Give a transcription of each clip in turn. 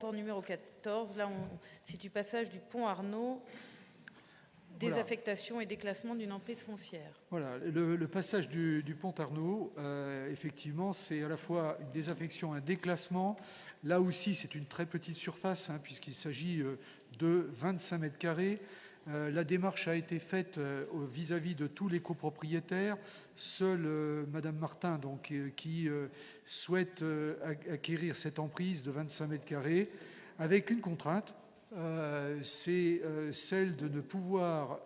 Rapport numéro 14, là on situe passage du pont Arnaud, désaffectation et déclassement d'une emprise foncière. Voilà, le passage du pont Arnaud, effectivement, c'est à la fois une désaffection, un déclassement. Là aussi, c'est une très petite surface, puisqu'il s'agit de 25 mètres carrés. La démarche a été faite vis-à-vis de tous les copropriétaires. Seule Madame Martin, donc, qui souhaite acquérir cette emprise de 25 mètres carrés, avec une contrainte, c'est celle de ne pouvoir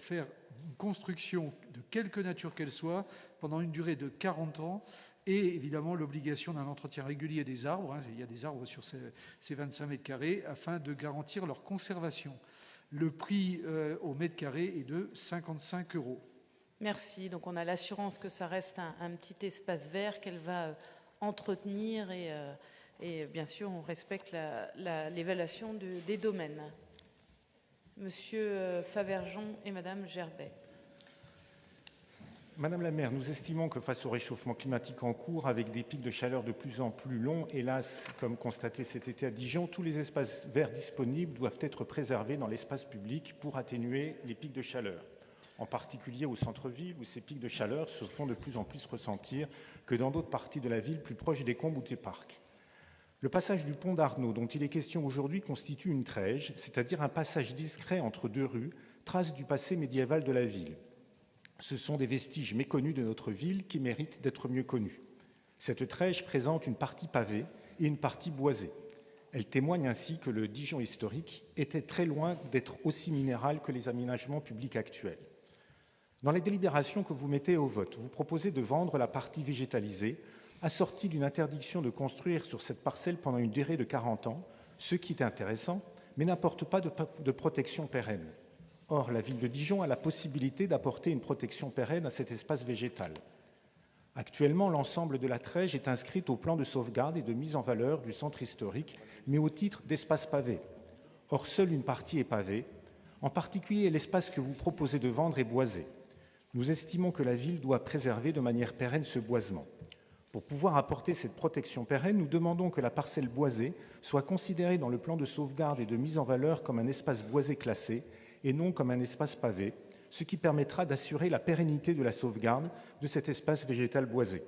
faire une construction de quelque nature qu'elle soit pendant une durée de 40 ans, et évidemment l'obligation d'un entretien régulier des arbres. Il y a des arbres sur ces 25 mètres carrés afin de garantir leur conservation. Le prix au mètre carré est de 55 €. Merci. Donc on a l'assurance que ça reste un petit espace vert qu'elle va entretenir et bien sûr on respecte l'évaluation des domaines. Monsieur Favergeon et Madame Gerbet. Madame la maire, nous estimons que face au réchauffement climatique en cours, avec des pics de chaleur de plus en plus longs, hélas, comme constaté cet été à Dijon, tous les espaces verts disponibles doivent être préservés dans l'espace public pour atténuer les pics de chaleur. En particulier au centre-ville, où ces pics de chaleur se font de plus en plus ressentir que dans d'autres parties de la ville, plus proches des combes ou des parcs. Le passage du pont d'Arnaud, dont il est question aujourd'hui, constitue une trège, c'est-à-dire un passage discret entre deux rues, trace du passé médiéval de la ville. Ce sont des vestiges méconnus de notre ville qui méritent d'être mieux connus. Cette trèche présente une partie pavée et une partie boisée. Elle témoigne ainsi que le Dijon historique était très loin d'être aussi minéral que les aménagements publics actuels. Dans les délibérations que vous mettez au vote, vous proposez de vendre la partie végétalisée, assortie d'une interdiction de construire sur cette parcelle pendant une durée de 40 ans, ce qui est intéressant, mais n'apporte pas de protection pérenne. Or, la ville de Dijon a la possibilité d'apporter une protection pérenne à cet espace végétal. Actuellement, l'ensemble de la trège est inscrite au plan de sauvegarde et de mise en valeur du centre historique, mais au titre d'espace pavé. Or, seule une partie est pavée. En particulier, l'espace que vous proposez de vendre est boisé. Nous estimons que la ville doit préserver de manière pérenne ce boisement. Pour pouvoir apporter cette protection pérenne, nous demandons que la parcelle boisée soit considérée dans le plan de sauvegarde et de mise en valeur comme un espace boisé classé et non comme un espace pavé, ce qui permettra d'assurer la pérennité de la sauvegarde de cet espace végétal boisé.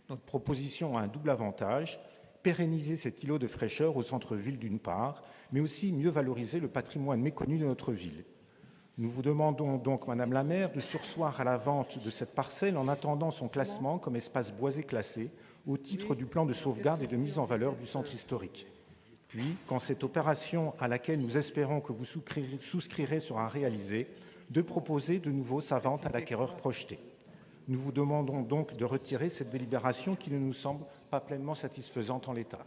Notre proposition a un double avantage: pérenniser cet îlot de fraîcheur au centre-ville d'une part, mais aussi mieux valoriser le patrimoine méconnu de notre ville. Nous vous demandons donc, Madame la maire, de surseoir à la vente de cette parcelle en attendant son classement comme espace boisé classé au titre du plan de sauvegarde et de mise en valeur du centre historique. Puis, quand cette opération à laquelle nous espérons que vous souscrirez sera réalisée, de proposer de nouveau sa vente à l'acquéreur projeté. Nous vous demandons donc de retirer cette délibération qui ne nous semble pas pleinement satisfaisante en l'état.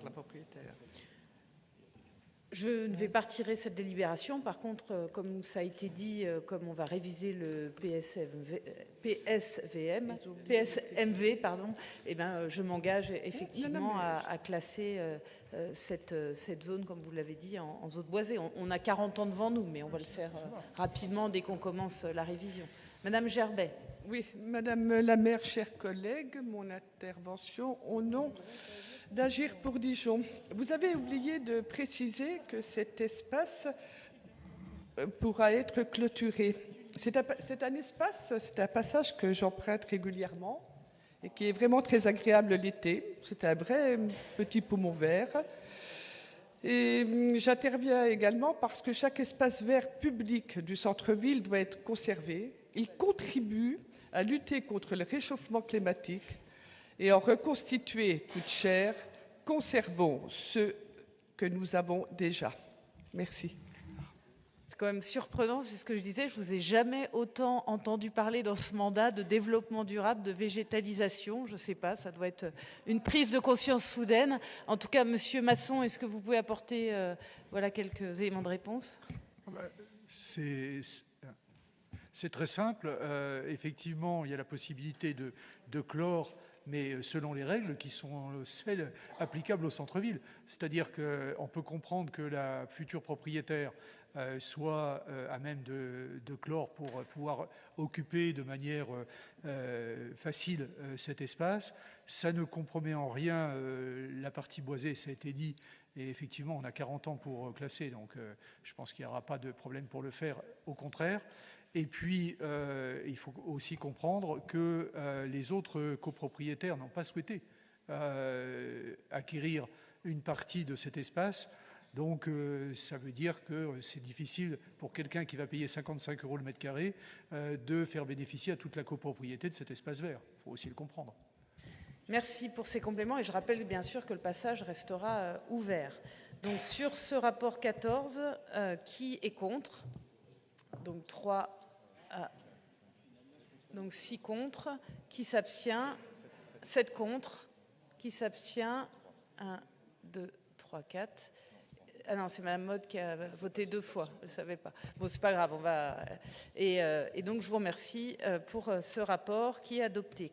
Je ne vais pas retirer cette délibération. Par contre, comme ça a été dit, comme on va réviser le PSMV, eh bien, je m'engage effectivement à classer cette zone, comme vous l'avez dit, en zone boisée. On a 40 ans devant nous, mais on va le faire rapidement dès qu'on commence la révision. Madame Gerbet. Oui, Madame la maire, chers collègues, mon intervention au nom d'Agir pour Dijon. Vous avez oublié de préciser que cet espace pourra être clôturé. C'est un espace, c'est un passage que j'emprunte régulièrement et qui est vraiment très agréable l'été. C'est un vrai petit poumon vert. Et j'interviens également parce que chaque espace vert public du centre-ville doit être conservé. Il contribue à lutter contre le réchauffement climatique et en reconstituer coûte cher. Conservons ce que nous avons déjà. Merci. C'est quand même surprenant, c'est ce que je disais, je vous ai jamais autant entendu parler dans ce mandat de développement durable, de végétalisation. Je ne sais pas, ça doit être une prise de conscience soudaine. En tout cas, Monsieur Masson, est-ce que vous pouvez apporter quelques éléments de réponse? C'est très simple. Effectivement, il y a la possibilité de clore, mais selon les règles qui sont celles applicables au centre-ville. C'est-à-dire qu'on peut comprendre que la future propriétaire soit à même de clore pour pouvoir occuper de manière facile cet espace. Ça ne compromet en rien la partie boisée, ça a été dit, Et effectivement, on a 40 ans pour classer, donc je pense qu'il n'y aura pas de problème pour le faire, au contraire. Et puis, il faut aussi comprendre que les autres copropriétaires n'ont pas souhaité acquérir une partie de cet espace. Donc, ça veut dire que c'est difficile pour quelqu'un qui va payer 55 € le mètre carré de faire bénéficier à toute la copropriété de cet espace vert. Il faut aussi le comprendre. Merci pour ces compléments et je rappelle bien sûr que le passage restera ouvert. Donc sur ce rapport 14, qui est contre? Donc 3 à... Donc 6 contre. Qui s'abstient? 7 contre. Qui s'abstient? 1, 2, 3, 4. Ah non, c'est Mme Maude qui a voté 2 fois, je ne savais pas. Bon, c'est pas grave, on va... Et donc je vous remercie pour ce rapport qui est adopté.